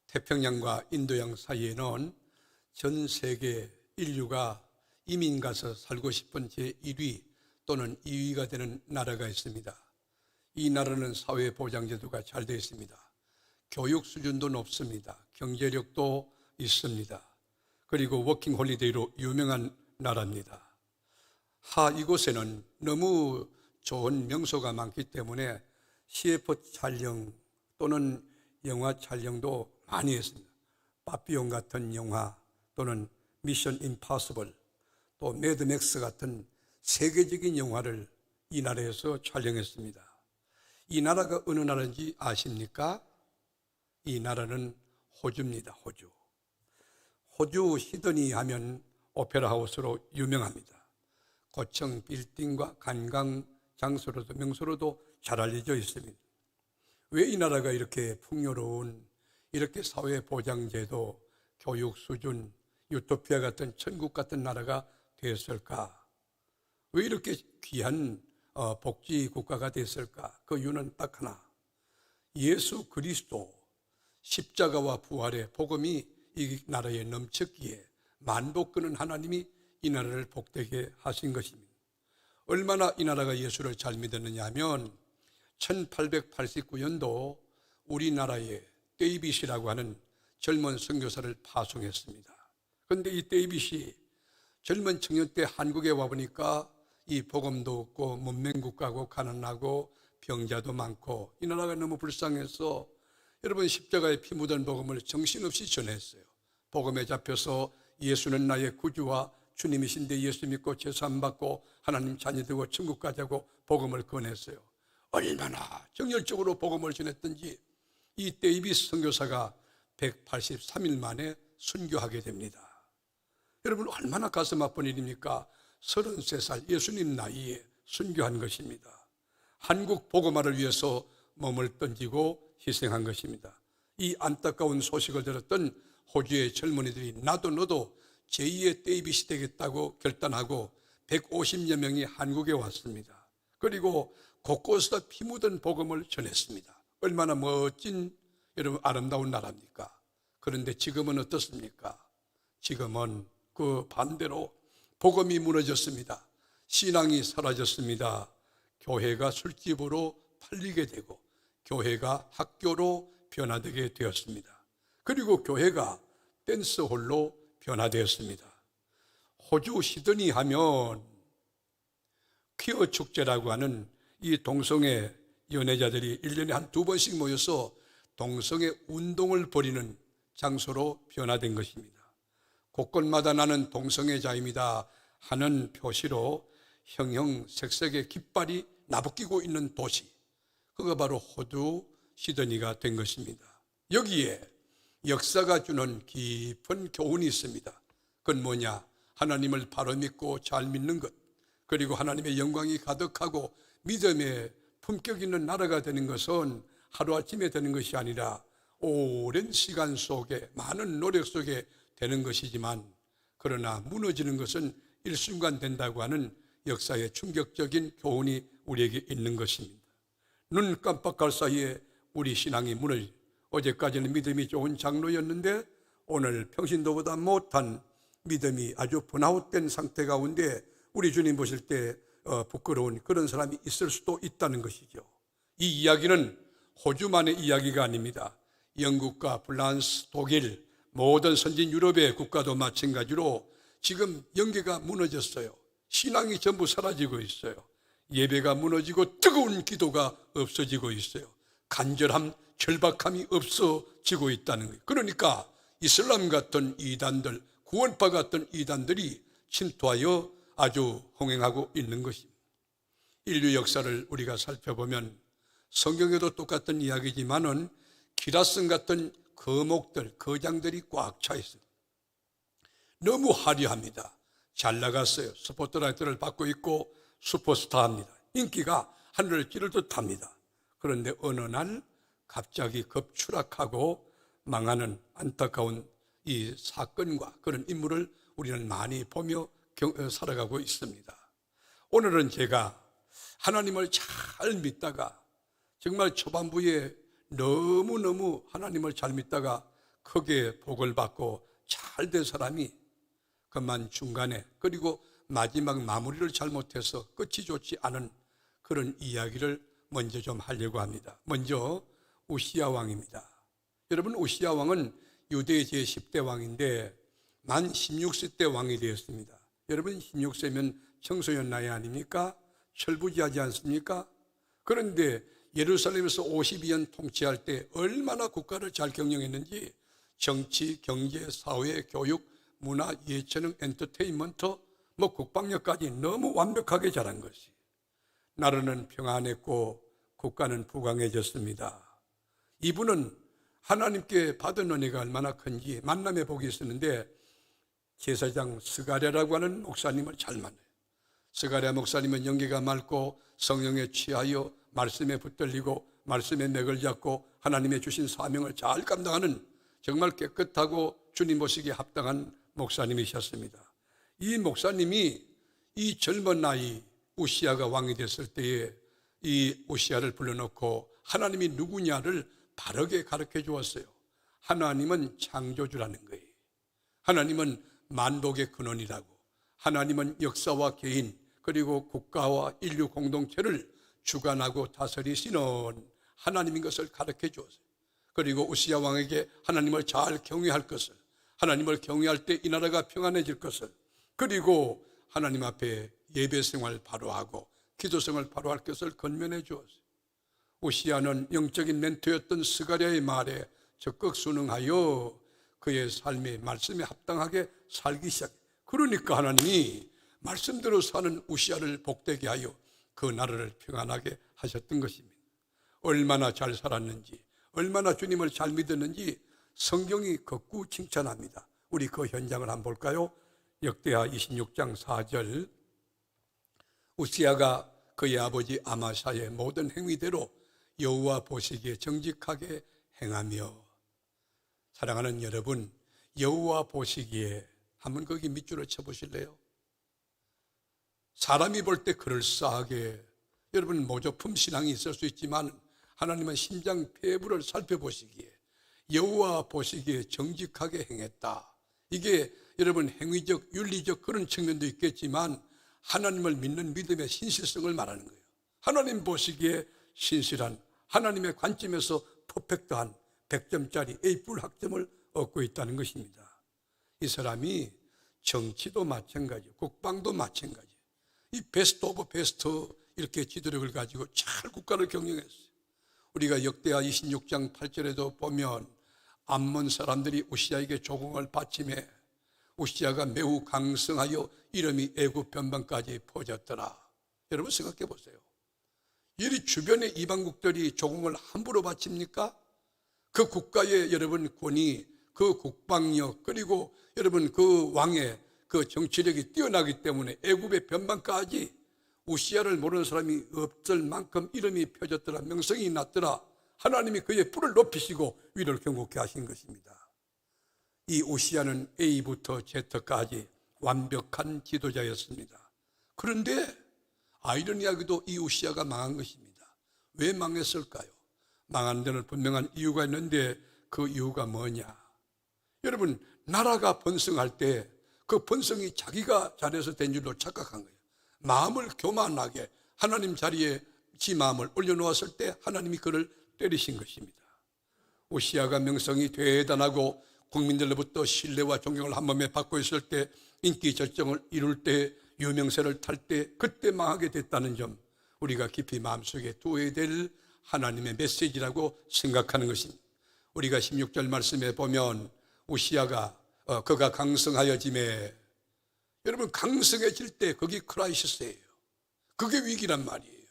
태평양과 인도양 사이에는 전 세계 인류가 이민 가서 살고 싶은 제1위 또는 2위가 되는 나라가 있습니다. 이 나라는 사회보장제도가 잘 되어 있습니다. 교육 수준도 높습니다. 경제력도 있습니다. 그리고 워킹홀리데이로 유명한 나라입니다. 이곳에는 너무 좋은 명소가 많기 때문에 CF 촬영 또는 영화 촬영도 많이 했습니다. 파피온 같은 영화 또는 미션 임파서블 또 매드맥스 같은 세계적인 영화를 이 나라에서 촬영했습니다. 이 나라가 어느 나라인지 아십니까? 이 나라는 호주입니다. 호주 시드니 하면 오페라 하우스로 유명합니다. 고층 빌딩과 관광 장소로도 명소로도 잘 알려져 있습니다. 왜 이 나라가 이렇게 풍요로운, 이렇게 사회보장제도, 교육 수준, 유토피아 같은 천국 같은 나라가 되었을까? 왜 이렇게 귀한 복지 국가가 됐을까? 그 이유는 딱 하나, 예수 그리스도 십자가와 부활의 복음이 이 나라에 넘쳤기에 만복하는 하나님이 이 나라를 복되게 하신 것입니다. 얼마나 이 나라가 예수를 잘 믿었느냐 하면 1889년도 우리나라에 데이빗이라고 하는 젊은 선교사를 파송했습니다. 그런데 이 데이빗이 젊은 청년 때 한국에 와보니까 이 복음도 없고 문맹국가고 가난하고 병자도 많고 이 나라가 너무 불쌍해서 여러분 십자가에 피 묻은 복음을 정신없이 전했어요. 복음에 잡혀서 예수는 나의 구주와 주님이신데 예수 믿고 제사 받고 하나님 자녀 되고 천국 가자고 복음을 권했어요. 얼마나 정열적으로 복음을 전했던지 이 데이빗 선교사가 183일 만에 순교하게 됩니다. 여러분 얼마나 가슴 아픈 일입니까? 33살 예수님 나이에 순교한 것입니다. 한국 복음화를 위해서 몸을 던지고 희생한 것입니다. 이 안타까운 소식을 들었던 호주의 젊은이들이 나도 너도 제2의 데이빗이 되겠다고 결단하고 150여 명이 한국에 왔습니다. 그리고 곳곳에서 피 묻은 복음을 전했습니다. 얼마나 멋진, 여러분 아름다운 나라입니까? 그런데 지금은 어떻습니까? 지금은 그 반대로 복음이 무너졌습니다. 신앙이 사라졌습니다. 교회가 술집으로 팔리게 되고 교회가 학교로 변화되게 되었습니다. 그리고 교회가 댄스홀로 변화되었습니다. 호주 시드니 하면 퀴어 축제라고 하는 이 동성애 연애자들이 1년에 한 2번씩 모여서 동성애 운동을 벌이는 장소로 변화된 것입니다. 곳곳마다 나는 동성애자입니다 하는 표시로 형형색색의 깃발이 나부끼고 있는 도시, 그거 바로 호주 시드니가 된 것입니다. 여기에 역사가 주는 깊은 교훈이 있습니다. 그건 뭐냐? 하나님을 바로 믿고 잘 믿는 것, 그리고 하나님의 영광이 가득하고 믿음의 품격 있는 나라가 되는 것은 하루아침에 되는 것이 아니라 오랜 시간 속에 많은 노력 속에 되는 것이지만, 그러나 무너지는 것은 일순간 된다고 하는 역사의 충격적인 교훈이 우리에게 있는 것입니다. 눈 깜빡할 사이에 우리 신앙이 무너지고, 어제까지는 믿음이 좋은 장로였는데 오늘 평신도보다 못한 믿음이 아주 번아웃된 상태 가운데 우리 주님 보실 때 부끄러운 그런 사람이 있을 수도 있다는 것이죠. 이 이야기는 호주만의 이야기가 아닙니다. 영국과 프랑스, 독일, 모든 선진 유럽의 국가도 마찬가지로 지금 영계가 무너졌어요. 신앙이 전부 사라지고 있어요. 예배가 무너지고 뜨거운 기도가 없어지고 있어요. 간절함, 절박함이 없어지고 있다는 거예요. 그러니까 이슬람 같은 이단들, 구원파 같은 이단들이 침투하여 아주 흥행하고 있는 것입니다. 인류 역사를 우리가 살펴보면 성경에도 똑같은 이야기지만은 기라성 같은 거목들, 거장들이 꽉 차 있어요. 너무 화려합니다. 잘 나갔어요. 스포트라이트를 받고 있고 슈퍼스타입니다. 인기가 하늘을 찌를 듯합니다. 그런데 어느 날 갑자기 급추락하고 망하는 안타까운 이 사건과 그런 인물을 우리는 많이 보며 살아가고 있습니다. 오늘은 제가 하나님을 잘 믿다가 정말 초반부에 너무너무 하나님을 잘 믿다가 크게 복을 받고 잘 된 사람이 그만 중간에, 그리고 마지막 마무리를 잘못해서 끝이 좋지 않은 그런 이야기를 먼저 좀 하려고 합니다. 먼저 우시야 왕입니다. 여러분, 우시야 왕은 유대 제10대 왕인데 만 16세 때 왕이 되었습니다. 여러분, 16세면 청소년 나이 아닙니까? 철부지하지 않습니까? 그런데 예루살렘에서 52년 통치할 때 얼마나 국가를 잘 경영했는지, 정치, 경제, 사회, 교육, 문화, 예체능, 엔터테인먼트, 국방력까지 너무 완벽하게 잘한 것이, 나라는 평안했고 국가는 부강해졌습니다. 이분은 하나님께 받은 은혜가 얼마나 큰지 만남의 복이 있었는데, 제사장 스가랴라고 하는 목사님을 잘 만나요. 스가랴 목사님은 연기가 맑고 성령에 취하여 말씀에 붙들리고 말씀의 맥을 잡고 하나님의 주신 사명을 잘 감당하는 정말 깨끗하고 주님 보시기에 합당한 목사님이셨습니다. 이 목사님이 이 젊은 나이 우시야가 왕이 됐을 때에 이 우시야를 불러놓고 하나님이 누구냐를 바르게 가르쳐 주었어요. 하나님은 창조주라는 거예요. 하나님은 만복의 근원이라고, 하나님은 역사와 개인 그리고 국가와 인류 공동체를 주관하고 다스리시는 하나님인 것을 가르쳐 주었어요. 그리고 우시야 왕에게 하나님을 잘 경외할 것을, 하나님을 경외할 때 이 나라가 평안해질 것을, 그리고 하나님 앞에 예배 생활 바로 하고 기도 생활 바로 할 것을 권면해 주었어요. 우시야는 영적인 멘토였던 스가랴의 말에 적극 순응하여 그의 삶의 말씀에 합당하게 살기 시작해요. 그러니까 하나님이 말씀대로 사는 우시야를 복되게 하여 그 나라를 평안하게 하셨던 것입니다. 얼마나 잘 살았는지, 얼마나 주님을 잘 믿었는지 성경이 극구 칭찬합니다. 우리 그 현장을 한번 볼까요? 역대하 26장 4절, 우시야가 그의 아버지 아마샤의 모든 행위대로 여호와 보시기에 정직하게 행하며. 사랑하는 여러분, 여호와 보시기에 한번 거기 밑줄을 쳐보실래요? 사람이 볼 때 그럴싸하게, 여러분 모조품 신앙이 있을 수 있지만 하나님은 심장 폐부를 살펴보시기에 여호와 보시기에 정직하게 행했다. 이게 여러분 행위적, 윤리적 그런 측면도 있겠지만 하나님을 믿는 믿음의 신실성을 말하는 거예요. 하나님 보시기에 신실한, 하나님의 관점에서 퍼펙트한 100점짜리 A+ 학점을 얻고 있다는 것입니다. 이 사람이 정치도 마찬가지, 국방도 마찬가지, 이 베스트 오브 베스트 이렇게 지도력을 가지고 잘 국가를 경영했어요. 우리가 역대하 26장 8절에도 보면 암몬 사람들이 우시야에게 조공을 바치매 우시야가 매우 강성하여 이름이 애굽 변방까지 퍼졌더라. 여러분 생각해 보세요. 이 주변의 이방국들이 조공을 함부로 바칩니까? 그 국가의 여러분 권위, 그 국방력, 그리고 여러분 그 왕의 그 정치력이 뛰어나기 때문에 애굽의 변방까지 우시야를 모르는 사람이 없을 만큼 이름이 펴졌더라, 명성이 났더라. 하나님이 그의 뿔을 높이시고 위를 경고케 하신 것입니다. 이 우시야는 A부터 Z까지 완벽한 지도자였습니다. 그런데 아이러니하게도 이 우시야가 망한 것입니다. 왜 망했을까요? 망한 데는 분명한 이유가 있는데 그 이유가 뭐냐? 여러분, 나라가 번성할 때 그 번성이 자기가 잘해서 된 줄로 착각한 거예요. 마음을 교만하게 하나님 자리에 지 마음을 올려놓았을 때 하나님이 그를 때리신 것입니다. 우시야가 명성이 대단하고 국민들로부터 신뢰와 존경을 한 몸에 받고 있을 때, 인기 절정을 이룰 때, 유명세를 탈 때, 그때 망하게 됐다는 점, 우리가 깊이 마음속에 두어야 될 하나님의 메시지라고 생각하는 것입니다. 우리가 16절 말씀에 보면 우시야가 그가 강성하여짐에, 여러분 강성해질 때 그게 크라이시스예요. 그게 위기란 말이에요.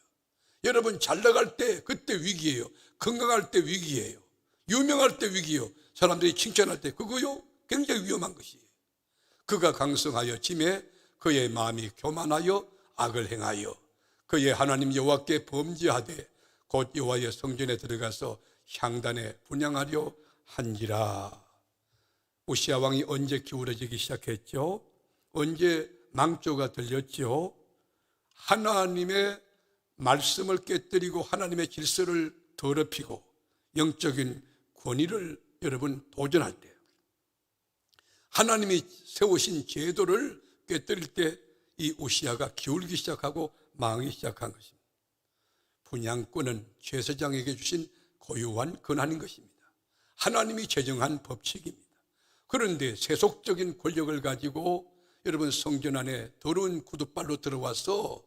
여러분 잘 나갈 때 그때 위기예요. 건강할 때 위기예요. 유명할 때 위기예요. 사람들이 칭찬할 때 그거요 굉장히 위험한 것이에요. 그가 강성하여짐에 그의 마음이 교만하여 악을 행하여 그의 하나님 여호와께 범죄하되 곧 여호와의 성전에 들어가서 향단에 분향하려 한지라. 우시야 왕이 언제 기울어지기 시작했죠? 언제 망조가 들렸죠? 하나님의 말씀을 깨뜨리고 하나님의 질서를 더럽히고 영적인 권위를 여러분 도전할 때, 하나님이 세우신 제도를 깨뜨릴 때 이 우시야가 기울기 시작하고 망하기 시작한 것입니다. 분향권은 제사장에게 주신 고유한 권한인 것입니다. 하나님이 제정한 법칙입니다. 그런데 세속적인 권력을 가지고 여러분 성전 안에 더러운 구두발로 들어와서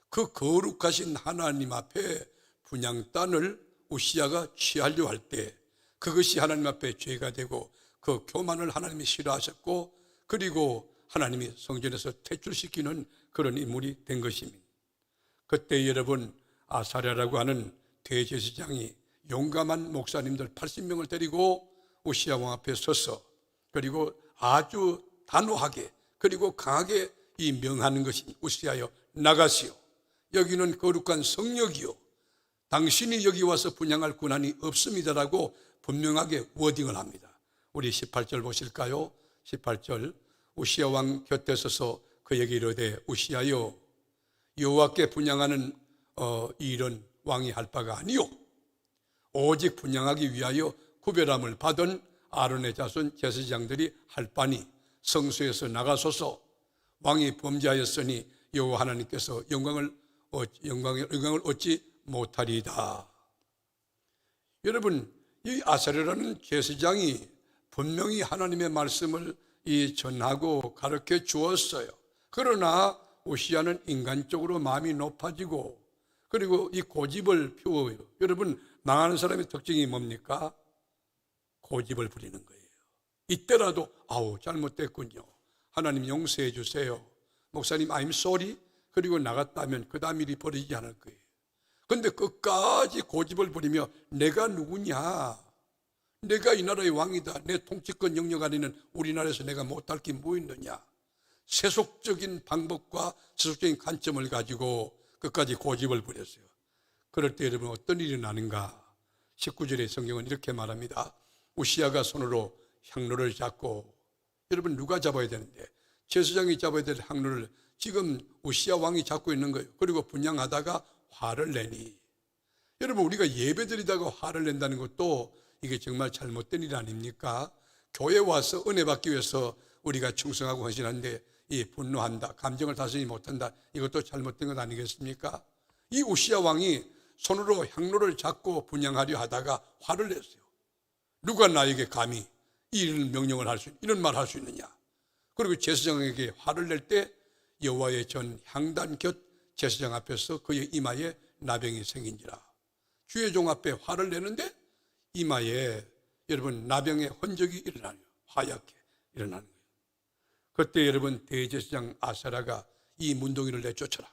그 거룩하신 하나님 앞에 분향단을 우시야가 취하려 할 때 그것이 하나님 앞에 죄가 되고 그 교만을 하나님이 싫어하셨고 그리고 하나님이 성전에서 퇴출시키는 그런 인물이 된 것입니다. 그때 여러분 아사랴라고 하는 대제사장이 용감한 목사님들 80명을 데리고 우시야 왕 앞에 서서 그리고 아주 단호하게 그리고 강하게 이 명하는 것이 우시야여 나가시오. 여기는 거룩한 성역이요. 당신이 여기 와서 분향할 권한이 없습니다라고 분명하게 워딩을 합니다. 우리 18절 보실까요? 18절 우시야 왕 곁에 서서 그에게 이르되 우시야여 여호와께 분향하는 이 일은 왕이 할 바가 아니요 오직 분향하기 위하여 구별함을 받은 아론의 자손 제사장들이 할 바니 성소에서 나가소서. 왕이 범죄하였으니 여호와 하나님께서 영광을 얻지 못하리이다. 여러분 이 아사랴라는 제사장이 분명히 하나님의 말씀을 전하고 가르쳐 주었어요. 그러나 우시야는 인간적으로 마음이 높아지고 그리고 이 고집을 피워요. 여러분 망하는 사람의 특징이 뭡니까? 고집을 부리는 거예요. 이때라도 아우 잘못됐군요. 하나님 용서해 주세요. 목사님 I'm sorry. 그리고 나갔다면 그 다음 일이 벌어지지 않을 거예요. 그런데 끝까지 고집을 부리며 내가 누구냐? 내가 이 나라의 왕이다. 내 통치권 영역 안에는 우리나라에서 내가 못할 게 뭐 있느냐? 세속적인 방법과 세속적인 관점을 가지고 끝까지 고집을 부렸어요. 그럴 때 여러분 어떤 일이 나는가? 19절의 성경은 이렇게 말합니다. 우시야가 손으로 향로를 잡고 여러분 누가 잡아야 되는데 제사장이 잡아야 될 향로를 지금 우시야 왕이 잡고 있는 거예요. 그리고 분향하다가 화를 내니 여러분 우리가 예배드리다가 화를 낸다는 것도 이게 정말 잘못된 일 아닙니까? 교회 와서 은혜 받기 위해서 우리가 충성하고 헌신하는데 이 분노한다, 감정을 다스리지 못한다, 이것도 잘못된 것 아니겠습니까? 이 우시야 왕이 손으로 향로를 잡고 분향하려 하다가 화를 냈어요. 누가 나에게 감히 이런 명령을 할 수, 이런 말 할 수 있느냐? 그리고 제사장에게 화를 낼 때 여호와의 전 향단 곁 제사장 앞에서 그의 이마에 나병이 생긴지라. 주의 종 앞에 화를 내는데 이마에 여러분 나병의 흔적이 일어나요. 하얗게 일어나는 거예요. 그때 여러분 대제사장 아사랴가 이 문둥이를 내쫓아라.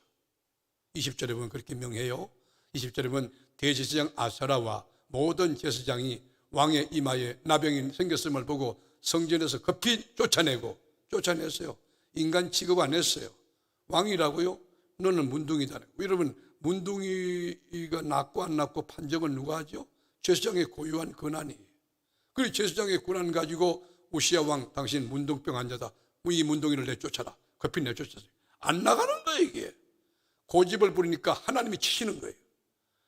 20절에 보면 그렇게 명해요. 20절에 보면 대제사장 아사랴와 모든 제사장이 왕의 이마에 나병이 생겼음을 보고 성전에서 급히 쫓아냈어요. 인간 취급 안 했어요. 왕이라고요? 너는 문둥이다. 여러분 문둥이가 낫고 안 낫고 판정은 누가 하죠? 제사장의 고유한 권한이. 그리고 제사장의 권한 가지고 우시야 왕 당신 문둥병 환자다. 이 문둥이를 내쫓아라. 급히 내쫓았어요. 안 나가는 거예요 이게. 고집을 부리니까 하나님이 치시는 거예요.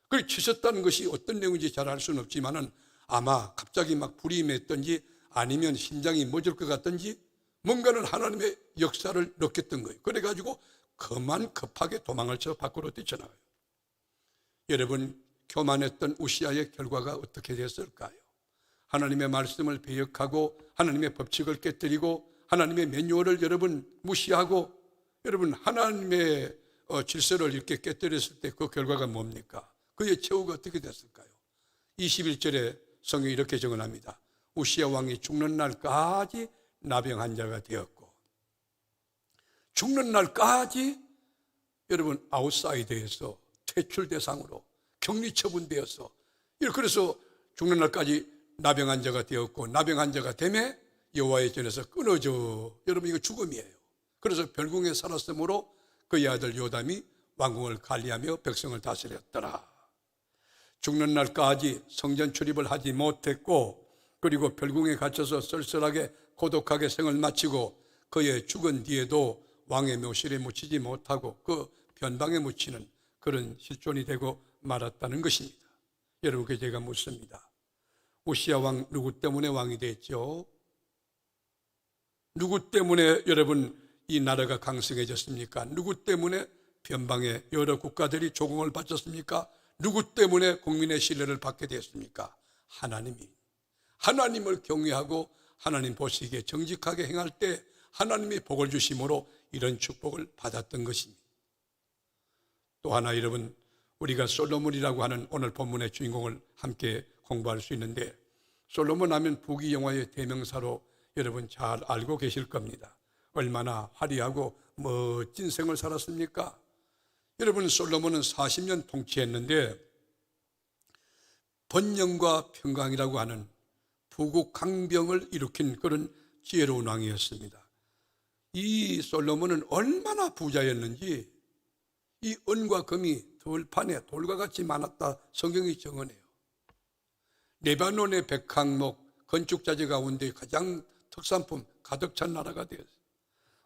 그리고 치셨다는 것이 어떤 내용인지 잘 알 수는 없지만은 아마 갑자기 막 불이 임했던지 아니면 심장이 멎을 것 같던지 뭔가는 하나님의 역사를 느꼈던 거예요. 그래가지고 그만 급하게 도망을 쳐 밖으로 뛰쳐나가요. 여러분 교만했던 우시야의 결과가 어떻게 됐을까요? 하나님의 말씀을 배역하고 하나님의 법칙을 깨뜨리고 하나님의 매뉴얼을 여러분 무시하고 여러분 하나님의 질서를 이렇게 깨뜨렸을 때 그 결과가 뭡니까? 그의 최후가 어떻게 됐을까요? 21절에 성경이 이렇게 정언합니다. 우시야 왕이 죽는 날까지 나병 환자가 되었고 죽는 날까지 여러분 아웃사이더에서 퇴출 대상으로 격리 처분되어서 그래서 죽는 날까지 나병 환자가 되었고 나병 환자가 되매 여호와의 전에서 끊어져. 여러분 이거 죽음이에요. 그래서 별궁에 살았으므로 그의 아들 요담이 왕궁을 관리하며 백성을 다스렸더라. 죽는 날까지 성전 출입을 하지 못했고 그리고 별궁에 갇혀서 쓸쓸하게 고독하게 생을 마치고 그의 죽은 뒤에도 왕의 묘실에 묻히지 못하고 그 변방에 묻히는 그런 실존이 되고 말았다는 것입니다. 여러분께 제가 묻습니다. 우시야 왕 누구 때문에 왕이 됐죠? 누구 때문에 여러분 이 나라가 강성해졌습니까? 누구 때문에 변방의 여러 국가들이 조공을 바쳤습니까? 누구 때문에 국민의 신뢰를 받게 되었습니까? 하나님이. 하나님을 경외하고 하나님 보시기에 정직하게 행할 때 하나님이 복을 주심으로 이런 축복을 받았던 것입니다. 또 하나 여러분, 우리가 솔로몬이라고 하는 오늘 본문의 주인공을 함께 공부할 수 있는데, 솔로몬 하면 부귀영화의 대명사로 여러분 잘 알고 계실 겁니다. 얼마나 화려하고 멋진 생을 살았습니까? 여러분, 솔로몬은 40년 통치했는데 번영과 평강이라고 하는 부국강병을 일으킨 그런 지혜로운 왕이었습니다. 이 솔로몬은 얼마나 부자였는지 이 은과 금이 들판에 돌과 같이 많았다 성경이 증언해요. 레바논의 백항목 건축자재 가운데 가장 특산품 가득 찬 나라가 되었어요.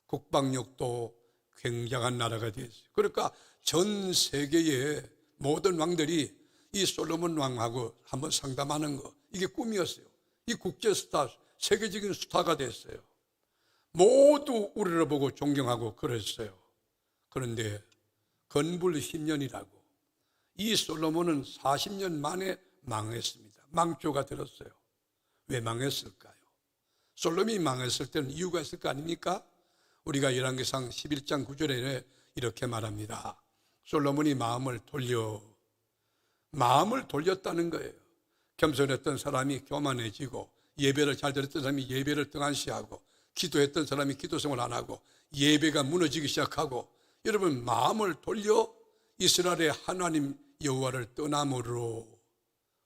국방력도 굉장한 나라가 되었어요. 그러니까 전 세계의 모든 왕들이 이 솔로몬 왕하고 한번 상담하는 거, 이게 꿈이었어요. 이 국제 스타, 세계적인 스타가 됐어요. 모두 우러러보고 존경하고 그랬어요. 그런데 건불 10년이라고 이 솔로몬은 40년 만에 망했습니다. 망조가 들었어요. 왜 망했을까요? 솔로몬이 망했을 때는 이유가 있을 거 아닙니까? 우리가 열왕기상 11장 9절에 이렇게 말합니다. 솔로몬이 마음을 돌렸다는 거예요. 겸손했던 사람이 교만해지고, 예배를 잘 드렸던 사람이 예배를 등한시하고, 기도했던 사람이 기도 생활 안 하고, 예배가 무너지기 시작하고, 여러분 마음을 돌려 이스라엘의 하나님 여호와를 떠남으로.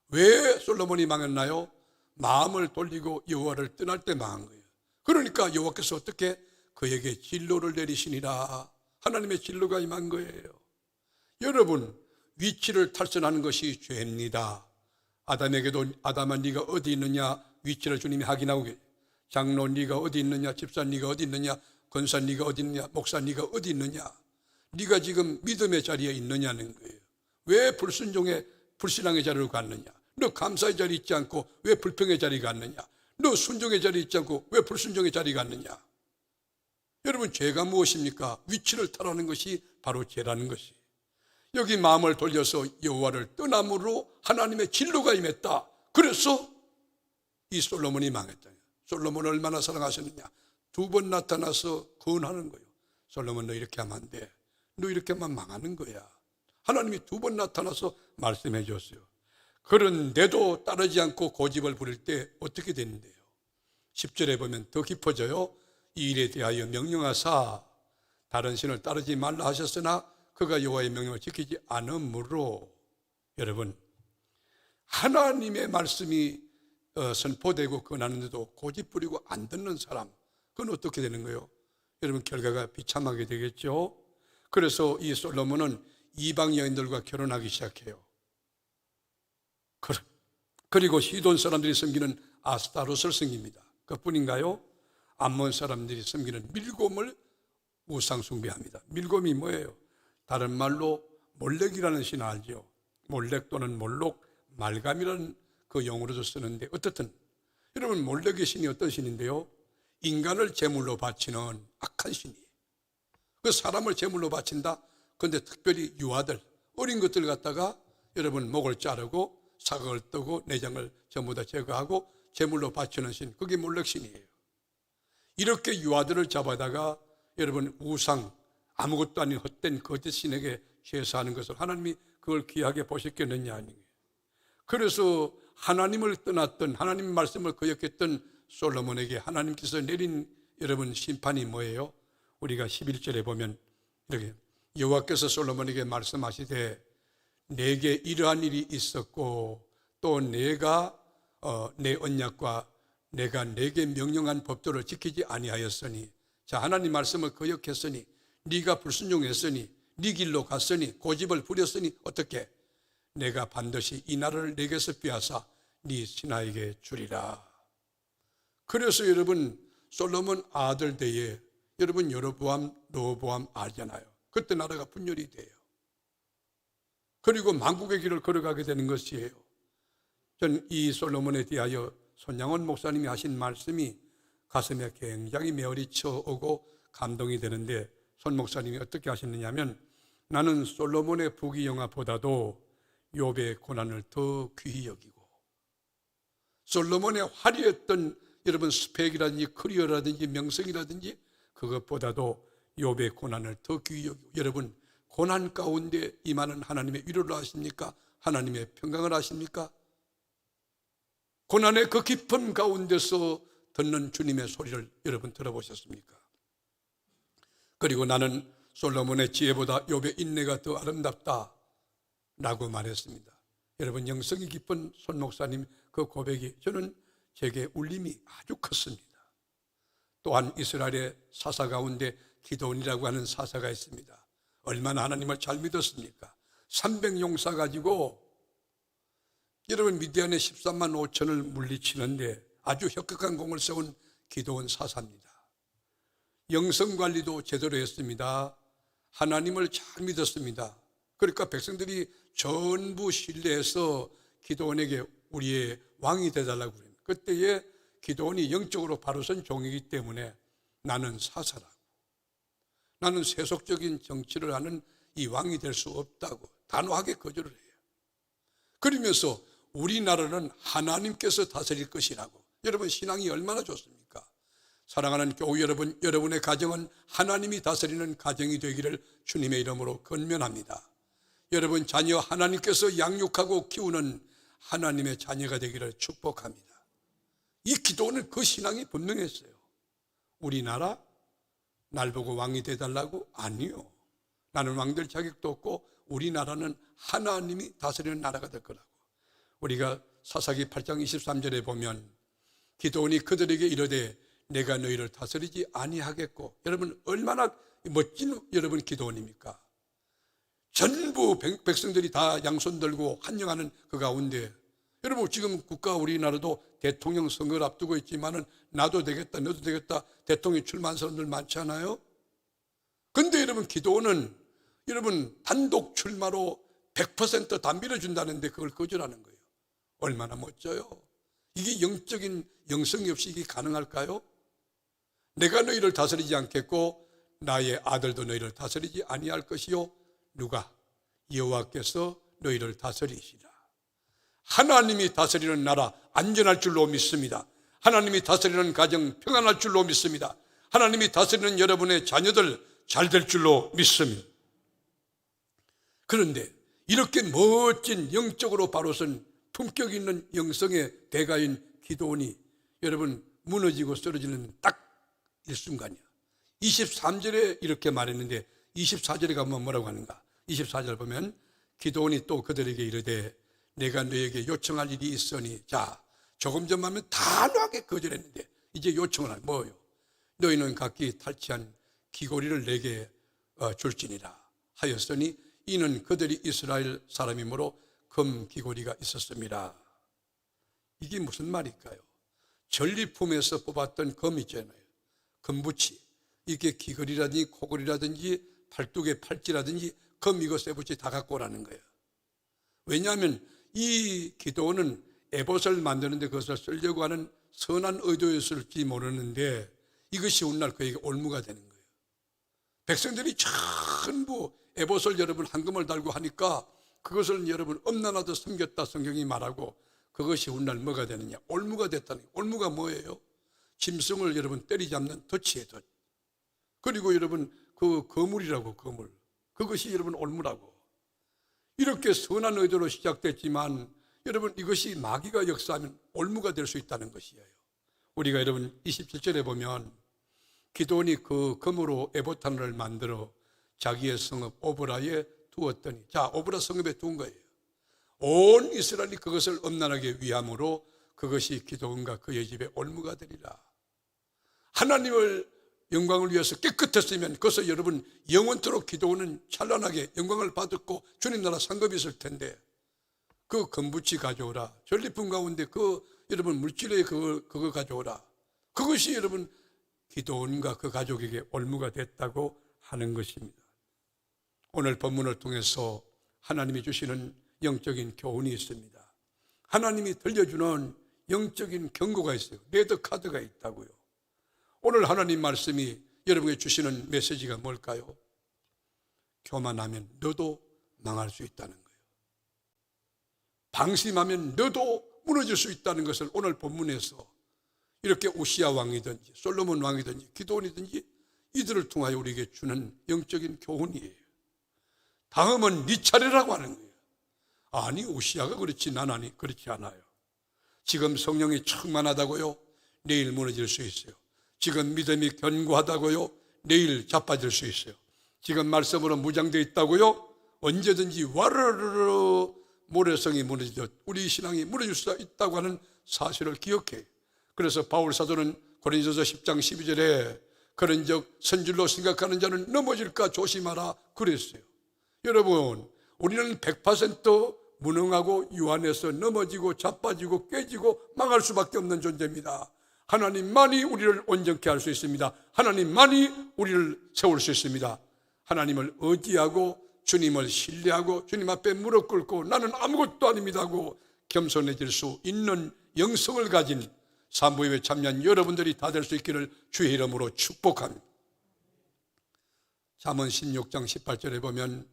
왜 솔로몬이 망했나요? 마음을 돌리고 여호와를 떠날 때 망한 거예요. 그러니까 여호와께서 어떻게 그에게 진로를 내리시니라. 하나님의 진로가 임한 거예요. 여러분, 위치를 탈선하는 것이 죄입니다. 아담에게도 아담아 네가 어디 있느냐 위치를 주님이 확인하고 계세요. 장로 네가 어디 있느냐, 집사 네가 어디 있느냐, 권사 네가 어디 있느냐, 목사 네가 어디 있느냐, 네가 지금 믿음의 자리에 있느냐는 거예요. 왜 불신앙의 자리로 갔느냐, 너 감사의 자리에 있지 않고 왜 불평의 자리에 갔느냐, 너 순종의 자리에 있지 않고 왜 불순종의 자리에 갔느냐. 여러분, 죄가 무엇입니까? 위치를 탈하는 것이 바로 죄라는 것이. 여기 마음을 돌려서 여호와를 떠남으로 하나님의 진로가 임했다. 그래서 이 솔로몬이 망했다. 솔로몬을 얼마나 사랑하셨느냐. 2번 나타나서 권하는 거예요. 솔로몬, 너 이렇게 하면 안 돼. 너 이렇게 하면 망하는 거야. 하나님이 2번 나타나서 말씀해 줬어요. 그런데도 따르지 않고 고집을 부릴 때 어떻게 됐는데요? 10절에 보면 더 깊어져요. 이 일에 대하여 명령하사 다른 신을 따르지 말라 하셨으나 그가 여호와의 명령을 지키지 않으므로. 여러분, 하나님의 말씀이 선포되고 권하는데도 고집 부리고 안 듣는 사람, 그건 어떻게 되는 거예요? 여러분, 결과가 비참하게 되겠죠. 그래서 이 솔로몬은 이방 여인들과 결혼하기 시작해요. 그리고 시돈 사람들이 섬기는 아스타롯을 섬깁니다. 그뿐인가요? 암몬 사람들이 섬기는 밀곰을 우상 숭배합니다. 밀곰이 뭐예요? 다른 말로 몰렉이라는 신 알죠? 몰렉 또는 몰록, 말감이라는 그 용어로도 쓰는데, 어떻든 여러분, 몰렉의 신이 어떤 신인데요? 인간을 제물로 바치는 악한 신이에요. 그 사람을 제물로 바친다. 그런데 특별히 유아들, 어린 것들 갖다가 여러분 목을 자르고 사각을 뜨고 내장을 전부 다 제거하고 제물로 바치는 신, 그게 몰렉 신이에요. 이렇게 유아들을 잡아다가 여러분 우상, 아무것도 아닌 헛된 거짓 신에게 제사하는 것을 하나님이 그걸 귀하게 보셨겠느냐 아니에요. 그래서 하나님을 떠났던, 하나님 말씀을 거역했던 솔로몬에게 하나님께서 내린 여러분 심판이 뭐예요? 우리가 11절에 보면 이렇게 여호와께서 솔로몬에게 말씀하시되 내게 이러한 일이 있었고 또 내가 내 언약과 내가 내게 명령한 법도를 지키지 아니하였으니, 자, 하나님 말씀을 거역했으니, 네가 불순종했으니, 네 길로 갔으니, 고집을 부렸으니 어떻게? 내가 반드시 이 나라를 내게서 빼앗아 네 신하에게 주리라. 그래서 여러분, 솔로몬 아들 때에 여러분 여로보암, 르호보암 알잖아요. 그때 나라가 분열이 돼요. 그리고 만국의 길을 걸어가게 되는 것이에요. 전 이 솔로몬에 대하여 손양원 목사님이 하신 말씀이 가슴에 굉장히 메어리쳐 오고 감동이 되는데, 손 목사님이 어떻게 하셨느냐면, 나는 솔로몬의 부귀영화보다도 욥의 고난을 더 귀히 여기고, 솔로몬의 화려했던 여러분 스펙이라든지 커리어라든지 명성이라든지 그것보다도 욥의 고난을 더 귀히 여기고, 여러분 고난 가운데 임하는 하나님의 위로를 아십니까? 하나님의 평강을 아십니까? 고난의 그 깊은 가운데서 듣는 주님의 소리를 여러분 들어보셨습니까? 그리고 나는 솔로몬의 지혜보다 욥의 인내가 더 아름답다 라고 말했습니다. 여러분, 영성이 깊은 손 목사님 그 고백이 저는 제게 울림이 아주 컸습니다. 또한 이스라엘의 사사 가운데 기드온이라고 하는 사사가 있습니다. 얼마나 하나님을 잘 믿었습니까? 300용사 가지고 여러분 미디안의 13만 5천을 물리치는데 아주 혁혁한 공을 세운 기드온 사사입니다. 영성관리도 제대로 했습니다. 하나님을 잘 믿었습니다. 그러니까 백성들이 전부 신뢰해서 기드온에게 우리의 왕이 되달라고 그럽니다. 그때에 기드온이 영적으로 바로 선 종이기 때문에 나는 사사라고, 나는 세속적인 정치를 하는 이 왕이 될 수 없다고 단호하게 거절을 해요. 그러면서 우리나라는 하나님께서 다스릴 것이라고. 여러분, 신앙이 얼마나 좋습니까? 사랑하는 교우 여러분, 여러분의 가정은 하나님이 다스리는 가정이 되기를 주님의 이름으로 권면합니다. 여러분 자녀 하나님께서 양육하고 키우는 하나님의 자녀가 되기를 축복합니다. 이 기도는 그 신앙이 분명했어요. 우리나라 날 보고 왕이 되달라고? 아니요. 나는 왕 될 자격도 없고 우리나라는 하나님이 다스리는 나라가 될 거라고. 우리가 사사기 8장 23절에 보면 기드온이 그들에게 이르되 내가 너희를 다스리지 아니하겠고. 여러분 얼마나 멋진 여러분 기드온입니까? 전부 백성들이 다 양손 들고 환영하는 그 가운데, 여러분 지금 국가 우리나라도 대통령 선거를 앞두고 있지만은 나도 되겠다 너도 되겠다 대통령 출마한 사람들 많지 않아요? 근데 여러분 기드온은 여러분 단독 출마로 100% 다 밀어준다는데 그걸 거절하는 거예요. 얼마나 멋져요. 이게 영적인 영성이 없이 이게 가능할까요? 내가 너희를 다스리지 않겠고 나의 아들도 너희를 다스리지 아니할 것이요. 누가? 여호와께서 너희를 다스리시라. 하나님이 다스리는 나라 안전할 줄로 믿습니다. 하나님이 다스리는 가정 평안할 줄로 믿습니다. 하나님이 다스리는 여러분의 자녀들 잘 될 줄로 믿습니다. 그런데 이렇게 멋진 영적으로 바로 선 품격 있는 영성의 대가인 기드온이 여러분 무너지고 쓰러지는 딱 일순간이야. 23절에 이렇게 말했는데 24절에 가면 뭐라고 하는가? 24절 보면 기드온이 또 그들에게 이르되 내가 너에게 요청할 일이 있으니, 자 조금 전만 하면 단호하게 거절했는데 이제 요청을 할 뭐요? 너희는 각기 탈취한 귀고리를 내게 줄지니라 하였으니 이는 그들이 이스라엘 사람이므로 금 귀고리가 있었습니다. 이게 무슨 말일까요? 전리품에서 뽑았던 금 있잖아요. 금붙이. 이게 귀걸이라든지 코걸이라든지 팔뚝의 팔찌라든지 금 이거 쇠붙이 다 갖고 오라는 거예요. 왜냐하면 이 기드온은 에봇을 만드는데 그것을 쓰려고 하는 선한 의도였을지 모르는데 이것이 오늘날 그에게 올무가 되는 거예요. 백성들이 전부 에봇을 여러분 황금을 달고 하니까 그것을 여러분 엄난하도 섬겼다 성경이 말하고 그것이 오늘날 뭐가 되느냐? 올무가 됐다는 거예요. 올무가 뭐예요? 짐승을 여러분 때리잡는 덫이에요. 덫. 그리고 여러분 그 거물이라고, 거물. 그것이 여러분 올무라고. 이렇게 선한 의도로 시작됐지만 여러분 이것이 마귀가 역사하면 올무가 될 수 있다는 것이에요. 우리가 여러분 27절에 보면 기드온이 그 금으로 에봇 하나를 만들어 자기의 성읍 오브라에 두었더니, 자 오브라 성읍에 둔 거예요. 온 이스라엘이 그것을 엄난하게 위함으로 그것이 기드온과 그의 집에 올무가 되리라. 하나님을 영광을 위해서 깨끗했으면 그것을 여러분 영원토록 기드온은 찬란하게 영광을 받았고 주님 나라 상급이 있을 텐데 그 금붙이 가져오라. 전리품 가운데 그 여러분 물질에 그거 가져오라. 그것이 여러분 기드온과 그 가족에게 올무가 됐다고 하는 것입니다. 오늘 본문을 통해서 하나님이 주시는 영적인 교훈이 있습니다. 하나님이 들려주는 영적인 경고가 있어요. 레드 카드가 있다고요. 오늘 하나님 말씀이 여러분에게 주시는 메시지가 뭘까요? 교만하면 너도 망할 수 있다는 거예요. 방심하면 너도 무너질 수 있다는 것을 오늘 본문에서 이렇게 우시야 왕이든지 솔로몬 왕이든지 기드온이든지 이들을 통하여 우리에게 주는 영적인 교훈이에요. 다음은 네 차례라고 하는 거예요. 아니, 우시야가 그렇지 나나니 그렇지 않아요. 지금 성령이 충만하다고요? 내일 무너질 수 있어요. 지금 믿음이 견고하다고요? 내일 자빠질 수 있어요. 지금 말씀으로 무장되어 있다고요? 언제든지 와르르르 모래성이 무너지듯 우리 신앙이 무너질 수 있다고 하는 사실을 기억해요. 그래서 바울 사도는 고린도서 10장 12절에 그런 적 선줄로 생각하는 자는 넘어질까 조심하라 그랬어요. 여러분, 우리는 100% 무능하고 유한해서 넘어지고 자빠지고 깨지고 망할 수밖에 없는 존재입니다. 하나님만이 우리를 온전케 할 수 있습니다. 하나님만이 우리를 세울 수 있습니다. 하나님을 의지하고 주님을 신뢰하고 주님 앞에 무릎 꿇고 나는 아무것도 아닙니다 하고 겸손해질 수 있는 영성을 가진 산부예배 참여한 여러분들이 다 될 수 있기를 주의 이름으로 축복합니다. 잠언 16장 18절에 보면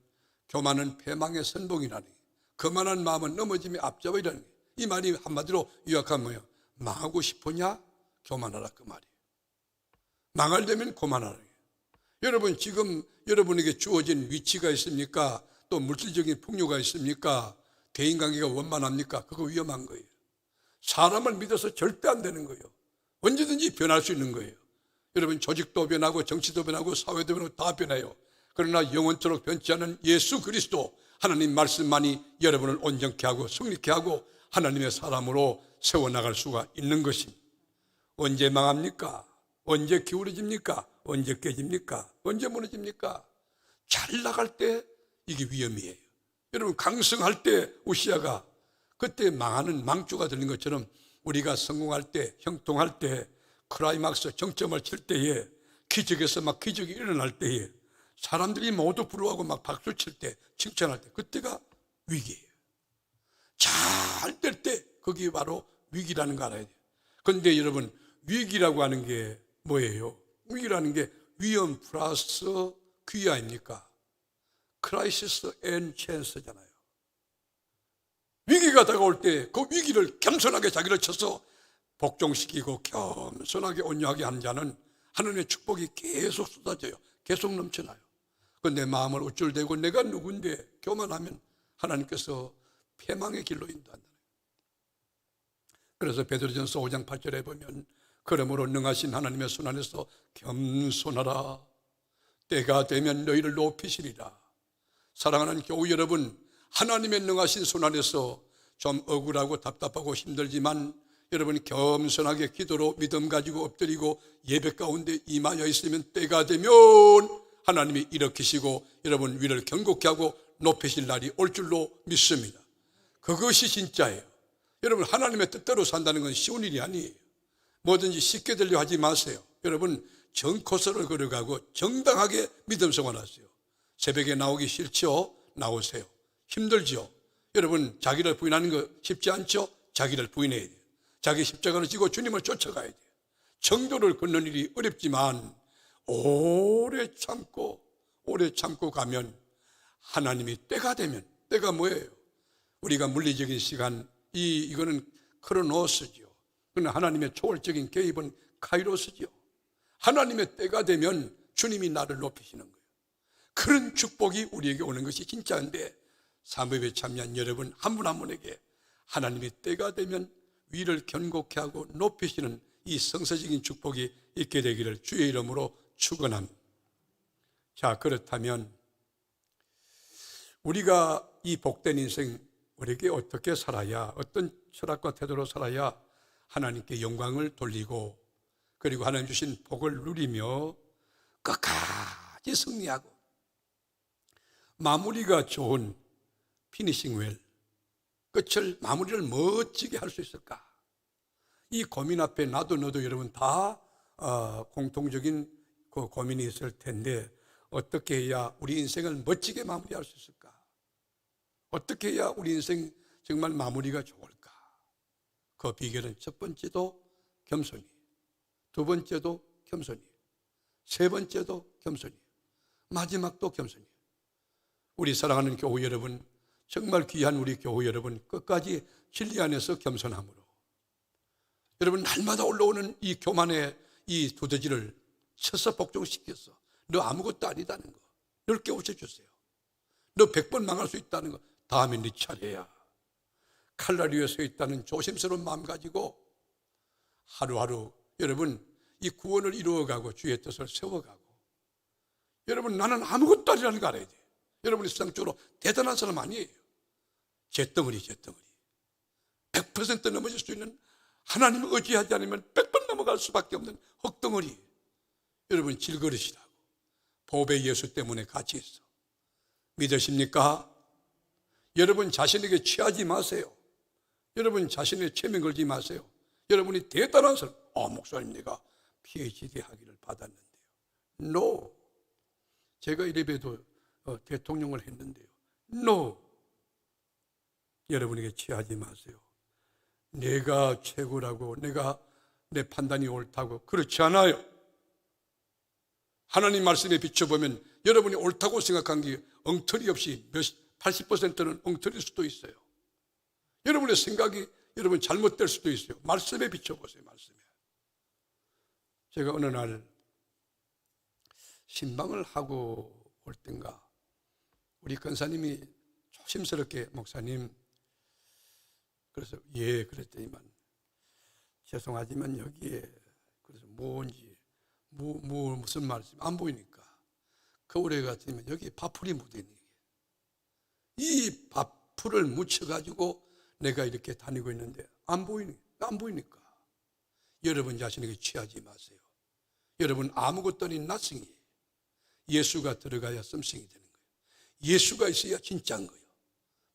교만은 패망의 선봉이라니, 거만한 마음은 넘어짐에 앞잡이라니. 이 말이 한마디로 요약하면 뭐예요? 망하고 싶으냐? 교만하라 그 말이에요. 망하려면 교만하라. 여러분, 지금 여러분에게 주어진 위치가 있습니까? 또 물질적인 풍요가 있습니까? 대인관계가 원만합니까? 그거 위험한 거예요. 사람을 믿어서 절대 안 되는 거예요. 언제든지 변할 수 있는 거예요. 여러분, 조직도 변하고 정치도 변하고 사회도 변하고 다 변해요. 그러나 영원토록 변치 않은 예수 그리스도 하나님 말씀만이 여러분을 온전케 하고 성립케 하고 하나님의 사람으로 세워나갈 수가 있는 것입니다. 언제 망합니까? 언제 기울어집니까? 언제 깨집니까? 언제 무너집니까? 잘 나갈 때 이게 위험이에요. 여러분, 강성할 때 우시야가 그때 망하는 망주가 들린 것처럼 우리가 성공할 때, 형통할 때, 클라이막스 정점을 칠 때에, 기적에서 막 기적이 일어날 때에 사람들이 모두 부러워하고 막 박수 칠 때, 칭찬할 때, 그때가 위기예요. 잘 될 때 그게 바로 위기라는 거 알아야 돼요. 그런데 여러분, 위기라고 하는 게 뭐예요? 위기라는 게 위험 플러스 기회 아닙니까? 크라이시스 앤 찬스잖아요. 위기가 다가올 때 그 위기를 겸손하게 자기를 쳐서 복종시키고 겸손하게 온유하게 하는 자는 하나님의 축복이 계속 쏟아져요. 계속 넘쳐나요. 그런데 마음을 우쭐대고 내가 누군데 교만하면 하나님께서 패망의 길로 인도한다. 그래서 베드로전서 5장 8절에 보면 그러므로 능하신 하나님의 손 안에서 겸손하라. 때가 되면 너희를 높이시리라. 사랑하는 교우 여러분, 하나님의 능하신 손 안에서 좀 억울하고 답답하고 힘들지만 여러분 겸손하게 기도로 믿음 가지고 엎드리고 예배 가운데 임하여 있으면 때가 되면 하나님이 일으키시고 여러분 위를 견고케 하고 높이실 날이 올 줄로 믿습니다. 그것이 진짜예요. 여러분, 하나님의 뜻대로 산다는 건 쉬운 일이 아니에요. 뭐든지 쉽게 되려 하지 마세요. 여러분, 정코스를 걸어가고 정당하게 믿음 생활하세요. 새벽에 나오기 싫죠? 나오세요. 힘들죠? 여러분, 자기를 부인하는 거 쉽지 않죠? 자기를 부인해야 돼요. 자기 십자가를 지고 주님을 쫓아가야 돼요. 정도를 걷는 일이 어렵지만 오래 참고 가면 하나님이 때가 되면, 때가 뭐예요? 우리가 물리적인 시간, 이거는 크로노스죠. 그러나 하나님의 초월적인 개입은 카이로스죠. 하나님의 때가 되면 주님이 나를 높이시는 거예요. 그런 축복이 우리에게 오는 것이 진짜인데 사모예배에 참여한 여러분 한 분 한 분에게 하나님의 때가 되면 위를 견고케 하고 높이시는 이 성서적인 축복이 있게 되기를 주의 이름으로 축원합니다. 자, 그렇다면 우리가 이 복된 인생 우리에게 어떻게 살아야, 어떤 철학과 태도로 살아야 하나님께 영광을 돌리고 그리고 하나님 주신 복을 누리며 끝까지 승리하고 마무리가 좋은 피니싱 웰, 끝을 마무리를 멋지게 할 수 있을까? 이 고민 앞에 나도 너도 여러분 다 공통적인 그 고민이 있을 텐데 어떻게 해야 우리 인생을 멋지게 마무리할 수 있을까? 어떻게 해야 우리 인생 정말 마무리가 좋을까? 그 비결은 첫 번째도 겸손이, 두 번째도 겸손이에요. 세 번째도 겸손이에요. 마지막도 겸손이에요. 우리 사랑하는 교우 여러분, 정말 귀한 우리 교우 여러분, 끝까지 진리 안에서 겸손함으로 여러분 날마다 올라오는 이 교만의 이 두더지를 쳐서 복종시켜서 너 아무것도 아니다는 거 널 깨우쳐주세요. 너 100번 망할 수 있다는 거 다음에 네 차례야. 칼날 위에 서 있다는 조심스러운 마음 가지고 하루하루 여러분 이 구원을 이루어가고 주의 뜻을 세워가고, 여러분 나는 아무것도 아니라는 거 알아야 돼요. 여러분이 세상적으로 대단한 사람 아니에요. 잿덩어리 100% 넘어질 수 있는, 하나님을 의지하지 않으면 100번 넘어갈 수밖에 없는 흙덩어리. 여러분 질그릇이라고 보배 예수 때문에 같이 있어. 믿으십니까? 여러분 자신에게 취하지 마세요. 여러분 자신의 체면 걸지 마세요. 여러분이 대단한 사람, 목사님 내가 PhD 학위를 받았는데요. No. 제가 이래봬도 대통령을 했는데요. No. 여러분에게 취하지 마세요. 내가 최고라고, 내가 내 판단이 옳다고, 그렇지 않아요. 하나님 말씀에 비춰보면 여러분이 옳다고 생각한 게 엉터리 없이 80%는 엉터리일 수도 있어요. 여러분의 생각이 여러분 잘못될 수도 있어요. 말씀에 비춰보세요. 말씀에. 제가 어느 날 신방을 하고 올 땐가 우리 권사님이 조심스럽게 목사님, 그래서 예 그랬더니만 죄송하지만 여기에 그래서 뭔지 무슨 말씀 안 보이니까 겨울에 같으면 여기 밥풀이 묻어있는 이 밥풀을 묻혀가지고 내가 이렇게 다니고 있는데 안 보이니까 여러분 자신에게 취하지 마세요. 여러분 아무것도 아닌 낯성이에요. 예수가 들어가야 썸씽이 되는 거예요. 예수가 있어야 진짜인 거예요.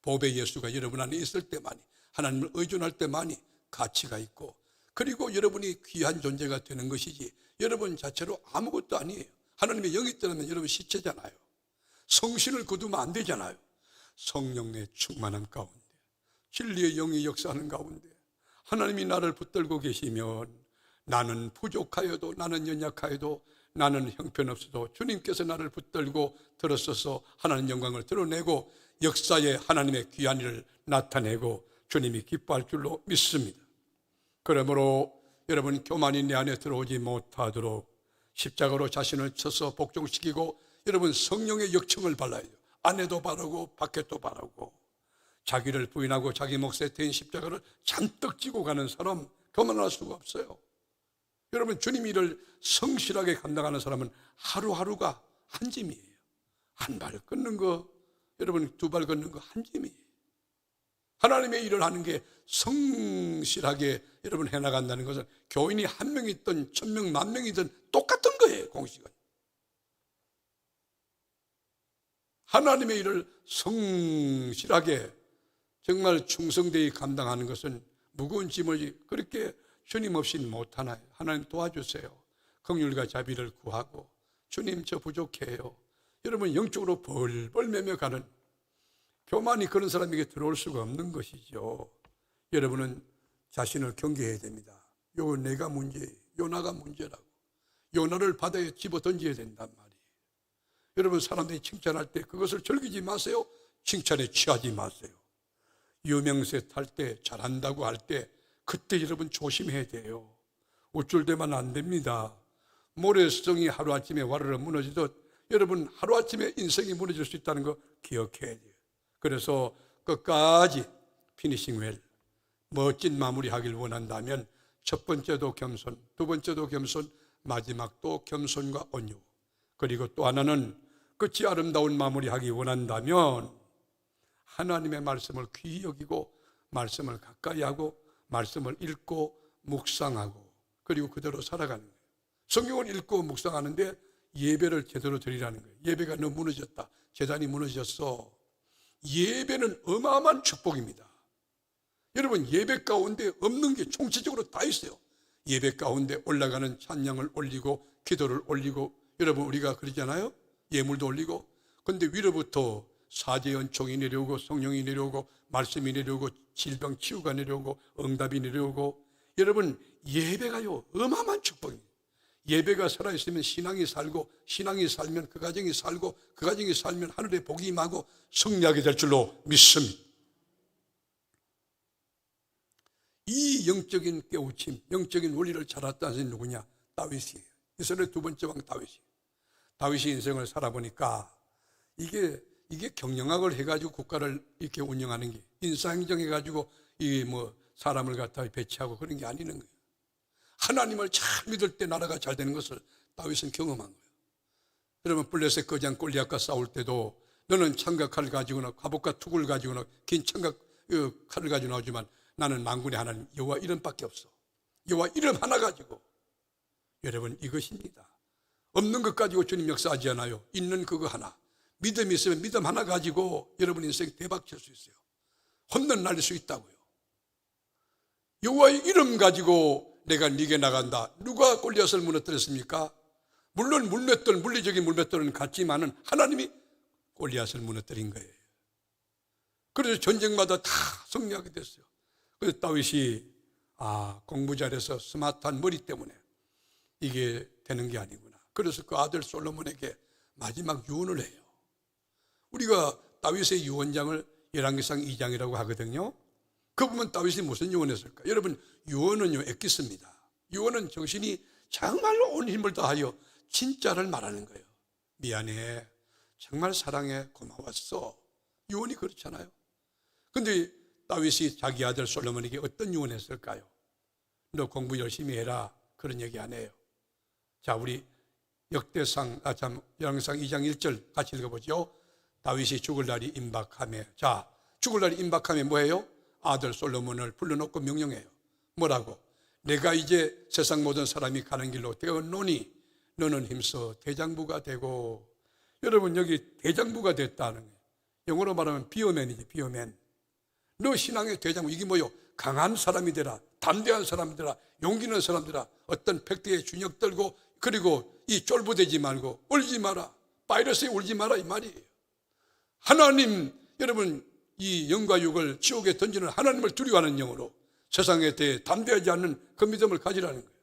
보배 예수가 여러분 안에 있을 때만이, 하나님을 의존할 때만이 가치가 있고, 그리고 여러분이 귀한 존재가 되는 것이지 여러분 자체로 아무것도 아니에요. 하나님의 영이 떠나면 여러분 시체잖아요. 성신을 거두면 안 되잖아요. 성령의 충만함 가운데, 진리의 영이 역사하는 가운데 하나님이 나를 붙들고 계시면 나는 부족하여도, 나는 연약하여도, 나는 형편없어도 주님께서 나를 붙들고 들어서서 하나님 영광을 드러내고 역사에 하나님의 귀한 일을 나타내고 주님이 기뻐할 줄로 믿습니다. 그러므로 여러분 교만이 내 안에 들어오지 못하도록 십자가로 자신을 쳐서 복종시키고 여러분 성령의 역청을 발라야 돼요. 안에도 바르고 밖에도 바르고 자기를 부인하고 자기 몫에 대인 십자가를 잔뜩 지고 가는 사람 교만할 수가 없어요. 여러분 주님 일을 성실하게 감당하는 사람은 하루하루가 한 짐이에요. 한 발 걷는 거, 여러분 두 발 걷는 거 한 짐이에요. 하나님의 일을 하는 게 성실하게 여러분 해나간다는 것은 교인이 한 명이든 1000명, 10,000명이든 똑같은 거예요. 공식은. 하나님의 일을 성실하게 정말 충성되이 감당하는 것은 무거운 짐을 그렇게 주님 없이는 못하나요? 하나님 도와주세요. 긍휼과 자비를 구하고 주님 저 부족해요. 여러분 영적으로 벌벌 매며 가는 교만이 그런 사람에게 들어올 수가 없는 것이죠. 여러분은 자신을 경계해야 됩니다. 요 내가 문제예요. 요나가 문제라고. 요나를 바다에 집어 던져야 된단 말이에요. 여러분 사람들이 칭찬할 때 그것을 즐기지 마세요. 칭찬에 취하지 마세요. 유명세 탈 때, 잘한다고 할 때 그때 여러분 조심해야 돼요. 우쭐대면 안 됩니다. 모래성이 하루아침에 와르르 무너지듯 여러분 하루아침에 인생이 무너질 수 있다는 거 기억해야 돼요. 그래서 끝까지 피니싱 웰, 멋진 마무리하길 원한다면 첫 번째도 겸손, 두 번째도 겸손, 마지막도 겸손과 온유, 그리고 또 하나는 끝이 아름다운 마무리하기 원한다면 하나님의 말씀을 귀히 여기고 말씀을 가까이 하고 말씀을 읽고 묵상하고 그리고 그대로 살아가는 거예요. 성경을 읽고 묵상하는데 예배를 제대로 드리라는 거예요. 예배가 너무 무너졌다, 제단이 무너졌어. 예배는 어마어마한 축복입니다. 여러분 예배 가운데 없는 게 총체적으로 다 있어요. 예배 가운데 올라가는 찬양을 올리고 기도를 올리고, 여러분 우리가 그러잖아요. 예물도 올리고. 근데 위로부터 사제연총이 내려오고 성령이 내려오고 말씀이 내려오고 질병 치유가 내려오고 응답이 내려오고. 여러분 예배가요 어마어마한 축복입니다. 예배가 살아있으면 신앙이 살고, 신앙이 살면 그 가정이 살고, 그 가정이 살면 하늘의 복이 임하고 승리하게 될 줄로 믿습니다. 이 영적인 깨우침, 영적인 원리를 잘 알았다는 사람이 누구냐? 다윗이에요. 이스라엘의 두 번째 왕 다윗이에요. 다윗이 인생을 살아보니까 이게 경영학을 해가지고 국가를 이렇게 운영하는 게, 인사행정해가지고 사람을 갖다 배치하고 그런 게 아니는 거예요. 하나님을 잘 믿을 때 나라가 잘 되는 것을 다윗은 경험한 거예요. 여러분, 블레셋 거장 골리앗과 싸울 때도 너는 창각칼을 가지고나 갑옷과 투구를 가지고나 긴 창각 칼을 가지고 나오지만 나는 만군의 하나님 여호와 이름밖에 없어. 여호와 이름 하나 가지고. 여러분, 이것입니다. 없는 것 가지고 주님 역사하지 않아요. 있는 그거 하나. 믿음이 있으면 믿음 하나 가지고 여러분 인생 대박 칠 수 있어요. 홈런 날릴 수 있다고요. 여호와의 이름 가지고 내가 네게 나간다. 누가 골리앗을 무너뜨렸습니까? 물론 물리적인 물맷돌은 같지만은 하나님이 골리앗을 무너뜨린 거예요. 그래서 전쟁마다 다 승리하게 됐어요. 그래서 다윗이 공부 잘해서 스마트한 머리 때문에 이게 되는 게 아니구나. 그래서 그 아들 솔로몬에게 마지막 유언을 해요. 우리가 다윗의 유언장을 열왕기상 2장이라고 하거든요. 그 보면 다윗이 무슨 유언했을까? 여러분, 유언은요 엑기스입니다. 유언은 정신이 정말로 온 힘을 다하여 진짜를 말하는 거예요. 미안해, 정말 사랑해, 고마웠어. 유언이 그렇잖아요. 근데 다윗이 자기 아들 솔로몬에게 어떤 유언했을까요? 너 공부 열심히 해라, 그런 얘기 안 해요. 자, 우리 열왕기상 2장 1절 같이 읽어보죠. 다윗이 죽을 날이 임박하며, 자, 죽을 날이 임박하며 뭐예요? 아들 솔로몬을 불러놓고 명령해요. 뭐라고? 내가 이제 세상 모든 사람이 가는 길로 되었노니 너는 힘써 대장부가 되고. 여러분, 여기 대장부가 됐다는 거예요. 영어로 말하면 비어맨이지, 비어맨. 너 신앙의 대장부, 이게 뭐요? 강한 사람이 되라, 담대한 사람이 되라, 용기 있는 사람 되라. 어떤 팩트에 준역 들고, 그리고 이 쫄부되지 말고 울지 마라, 바이러스에 울지 마라, 이 말이에요. 하나님, 여러분, 이 영과 육을 지옥에 던지는 하나님을 두려워하는 영으로 세상에 대해 담대하지 않는 그 믿음을 가지라는 거예요.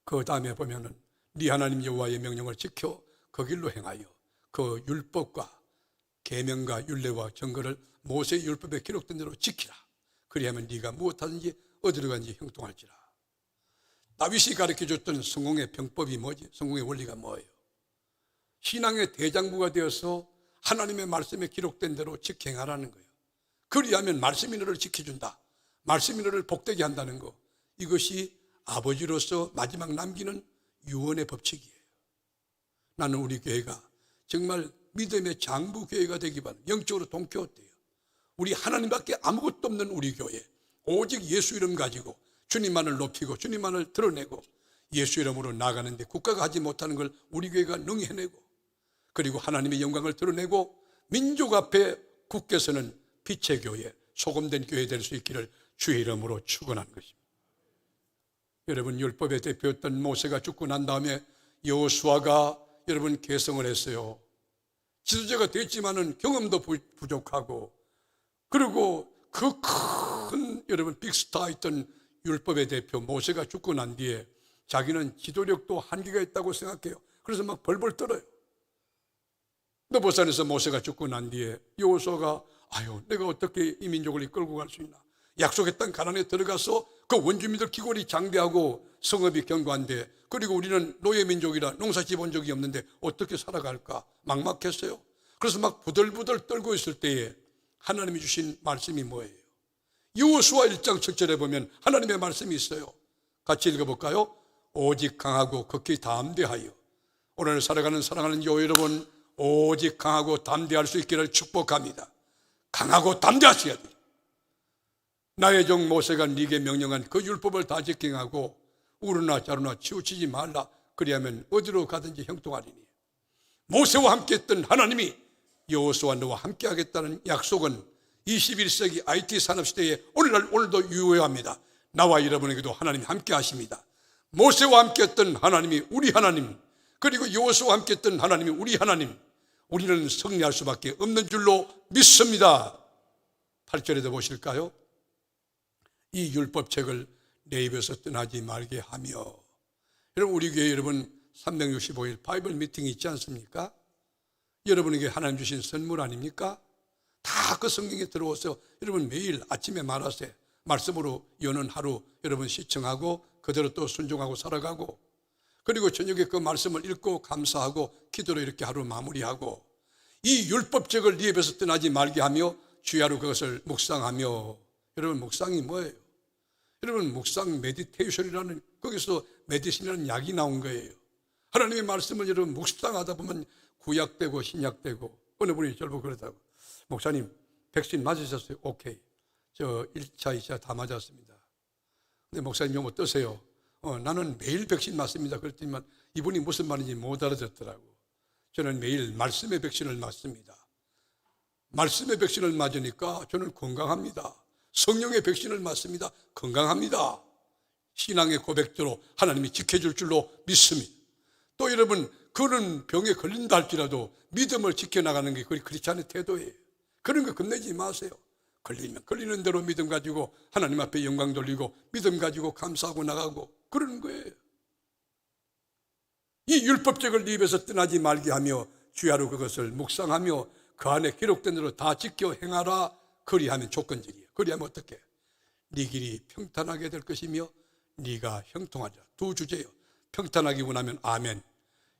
그 다음에 보면은 네 하나님 여호와의 명령을 지켜 그 길로 행하여 그 율법과 계명과 율례와 정거를 모세의 율법에 기록된 대로 지키라. 그리하면 네가 무엇하든지 어디로 가든지 형통할지라. 다윗이 가르쳐줬던 성공의 병법이 뭐지? 성공의 원리가 뭐예요? 신앙의 대장부가 되어서 하나님의 말씀에 기록된 대로 지켜행하라는 거예요. 그리하면 말씀이 너를 지켜준다, 말씀이 너를 복되게 한다는 거, 이것이 아버지로서 마지막 남기는 유언의 법칙이에요. 나는 우리 교회가 정말 믿음의 장부교회가 되기 바랍니다. 영적으로 동교돼요. 우리 하나님밖에 아무것도 없는 우리 교회, 오직 예수 이름 가지고 주님만을 높이고 주님만을 드러내고 예수 이름으로 나가는데 국가가 하지 못하는 걸 우리 교회가 능히 해내고, 그리고 하나님의 영광을 드러내고 민족 앞에 국께서는 빛의 교회, 소금된 교회 될 수 있기를 주의 이름으로 축원하는 것입니다. 여러분, 율법의 대표였던 모세가 죽고 난 다음에 여호수아가 여러분 계승을 했어요. 지도자가 됐지만은 경험도 부족하고, 그리고 그 큰 여러분 빅스타 있던 율법의 대표 모세가 죽고 난 뒤에 자기는 지도력도 한계가 있다고 생각해요. 그래서 막 벌벌 떨어요. 너보산에서 모세가 죽고 난 뒤에 여호수아가 내가 어떻게 이 민족을 이끌고 갈 수 있나? 약속의 땅 가나안에 들어가서 그 원주민들 기골이 장대하고 성읍이 견고한데, 그리고 우리는 노예민족이라 농사지 본 적이 없는데 어떻게 살아갈까? 막막했어요. 그래서 막 부들부들 떨고 있을 때에 하나님이 주신 말씀이 뭐예요? 여호수아 1장 7절에 보면 하나님의 말씀이 있어요. 같이 읽어볼까요? 오직 강하고 극히 담대하여. 오늘 살아가는 사랑하는 교회 여러분, 오직 강하고 담대할 수 있기를 축복합니다. 강하고 담대하셔야 돼요. 나의 종 모세가 네게 명령한 그 율법을 다 지켜하고 우르나 자루나 치우치지 말라. 그리하면 어디로 가든지 형통하리니. 모세와 함께 했던 하나님이 여호수아와 너와 함께 하겠다는 약속은 21세기 IT 산업시대에 오늘도 유효합니다. 나와 여러분에게도 하나님이 함께 하십니다. 모세와 함께 했던 하나님이 우리 하나님, 그리고 여호수아와 함께 했던 하나님이 우리 하나님, 우리는 승리할 수밖에 없는 줄로 믿습니다. 8절에도 보실까요? 이 율법책을 내 입에서 떠나지 말게 하며. 여러분, 우리 교회 여러분 365일 바이블 미팅이 있지 않습니까? 여러분에게 하나님 주신 선물 아닙니까? 다 그 성경에 들어오서 여러분 매일 아침에 말하세요. 말씀으로 여는 하루 여러분 시청하고 그대로 또 순종하고 살아가고, 그리고 저녁에 그 말씀을 읽고 감사하고 기도로 이렇게 하루 마무리하고, 이 율법책을 네 입에서 떠나지 말게 하며 주야로 그것을 묵상하며. 여러분, 묵상이 뭐예요? 여러분, 묵상 메디테이션이라는, 거기서 메디신이라는 약이 나온 거예요. 하나님의 말씀을 여러분 묵상하다 보면 구약되고 신약되고. 어느 분이 저를 보고 그러다고, 목사님 백신 맞으셨어요? 오케이, 저 1차 2차 다 맞았습니다. 근데 목사님 좀 어떠세요? 나는 매일 백신 맞습니다. 그랬더니만 이분이 무슨 말인지 못 알아듣더라고. 저는 매일 말씀의 백신을 맞습니다. 말씀의 백신을 맞으니까 저는 건강합니다. 성령의 백신을 맞습니다. 건강합니다. 신앙의 고백대로 하나님이 지켜줄 줄로 믿습니다. 또 여러분, 그런 병에 걸린다 할지라도 믿음을 지켜나가는 게 크리스찬의 태도예요. 그런 거 겁내지 마세요. 걸리면 걸리는 대로 믿음 가지고 하나님 앞에 영광 돌리고 믿음 가지고 감사하고 나가고 그러는 거예요. 이 율법책을 네 입에서 떠나지 말게 하며 주야로 그것을 묵상하며 그 안에 기록된 대로 다 지켜 행하라. 그리하면 조건절이에요. 그리하면 어떻게? 네 길이 평탄하게 될 것이며 네가 형통하리라. 두 주제예요. 평탄하기 원하면 아멘,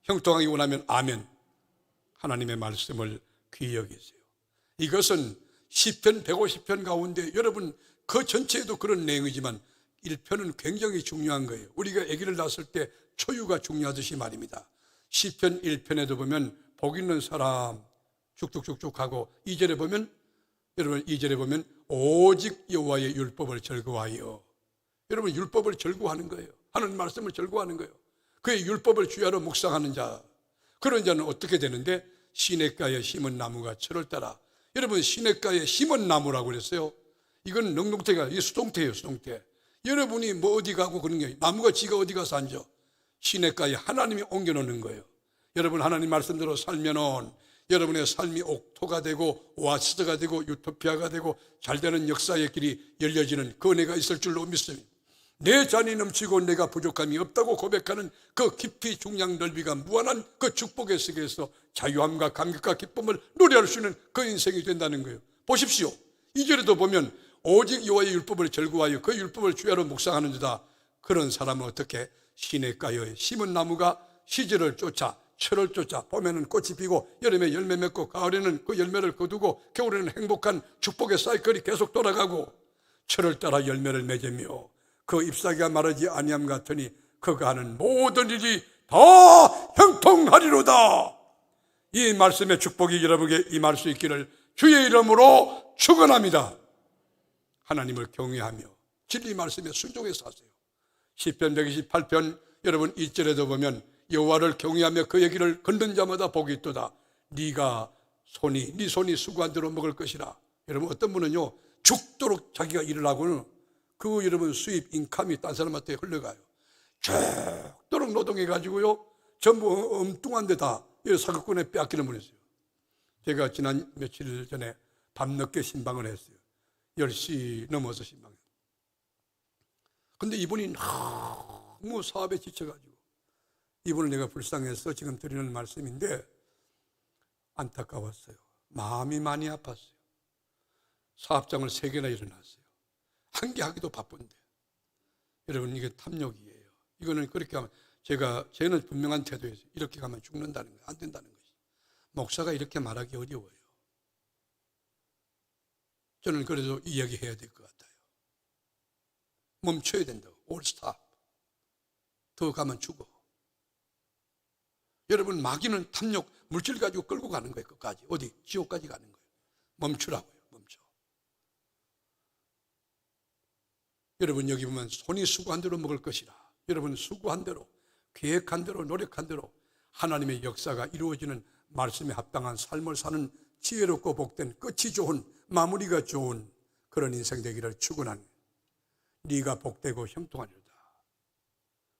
형통하기 원하면 아멘. 하나님의 말씀을 귀히 여기세요. 이것은 시편 150편 가운데 여러분 그 전체에도 그런 내용이지만 1편은 굉장히 중요한 거예요. 우리가 아기를 낳았을 때 초유가 중요하듯이 말입니다. 시편 1편에도 보면 복 있는 사람 쭉쭉쭉쭉 하고 2절에 보면, 여러분 2절에 보면 오직 여호와의 율법을 즐거워하여. 여러분, 율법을 즐거워하는 거예요. 하나님 말씀을 즐거워하는 거예요. 그의 율법을 주야로 묵상하는 자, 그런 자는 어떻게 되는데? 시냇가에 심은 나무가 철을 따라. 여러분, 시냇가에 심은 나무라고 그랬어요. 이건 능동태가, 이게 수동태예요. 수동태. 여러분이 뭐 어디 가고 그런 게, 나무가 지가 어디 가서 앉아? 시냇가에 하나님이 옮겨놓는 거예요. 여러분, 하나님 말씀대로 살면은 여러분의 삶이 옥토가 되고 오아시스가 되고 유토피아가 되고 잘되는 역사의 길이 열려지는 그 은혜가 있을 줄로 믿습니다. 내 잔이 넘치고 내가 부족함이 없다고 고백하는 그 깊이 중량 넓이가 무한한 그 축복의 세계에서 자유함과 감격과 기쁨을 노래할 수 있는 그 인생이 된다는 거예요. 보십시오. 2절에도 보면 오직 여호와의 율법을 즐거워하여 그 율법을 주야로 묵상하는 자다. 그런 사람은 어떻게? 시냇가에 심은 나무가 시절을 쫓아 철을 쫓아 봄에는 꽃이 피고 여름에 열매 맺고 가을에는 그 열매를 거두고 겨울에는 행복한 축복의 사이클이 계속 돌아가고 철을 따라 열매를 맺으며 그 잎사귀가 마르지 아니함 같으니 그가 하는 모든 일이 다 형통하리로다. 이 말씀의 축복이 여러분에게 임할 수 있기를 주의 이름으로 축원합니다. 하나님을 경외하며 진리 말씀에 순종해서 하세요. 시편 128편 여러분 1절에도 보면 여호와를 경외하며 그의 길을 걷는 자마다 복이 있도다. 네 손이 수고한 대로 먹을 것이라. 여러분, 어떤 분은요 죽도록 자기가 일을 하고는 그 여러분 수입 인컴이 딴 사람한테 흘러가요. 죽도록 노동해가지고요 전부 엉뚱한 데다 사기꾼에 빼앗기는 분이 있어요. 제가 지난 며칠 전에 밤늦게 신방을 했어요. 10시 넘어서 신방을. 근데 이분이 너무 사업에 지쳐가지고, 이분을 내가 불쌍해서 지금 드리는 말씀인데 안타까웠어요. 마음이 많이 아팠어요. 사업장을 3개나 일어났어요. 한 개 하기도 바쁜데. 여러분, 이게 탐욕이에요. 이거는 그렇게 하면, 저는 분명한 태도에서 이렇게 가면 죽는다는 거예요. 안 된다는 것이. 목사가 이렇게 말하기 어려워요. 저는 그래도 이야기해야 될 것 같아요. 멈춰야 된다고. All stop. 더 가면 죽어. 여러분, 마귀는 탐욕, 물질 가지고 끌고 가는 거예요. 끝까지. 어디? 지옥까지 가는 거예요. 멈추라고요. 멈춰. 여러분, 여기 보면 손이 수고한 대로 먹을 것이라. 여러분, 수고한 대로, 계획한 대로, 노력한 대로 하나님의 역사가 이루어지는 말씀에 합당한 삶을 사는 지혜롭고 복된, 끝이 좋은, 마무리가 좋은 그런 인생 되기를 축원합니다. 네가 복되고 형통하리로다.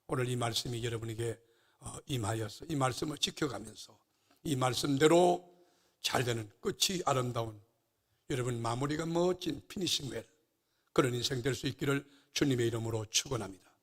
오늘 이 말씀이 여러분에게 임하여서 이 말씀을 지켜가면서 이 말씀대로 잘 되는 끝이 아름다운, 여러분 마무리가 멋진 피니싱 웰, 그런 인생 될 수 있기를 주님의 이름으로 축원합니다.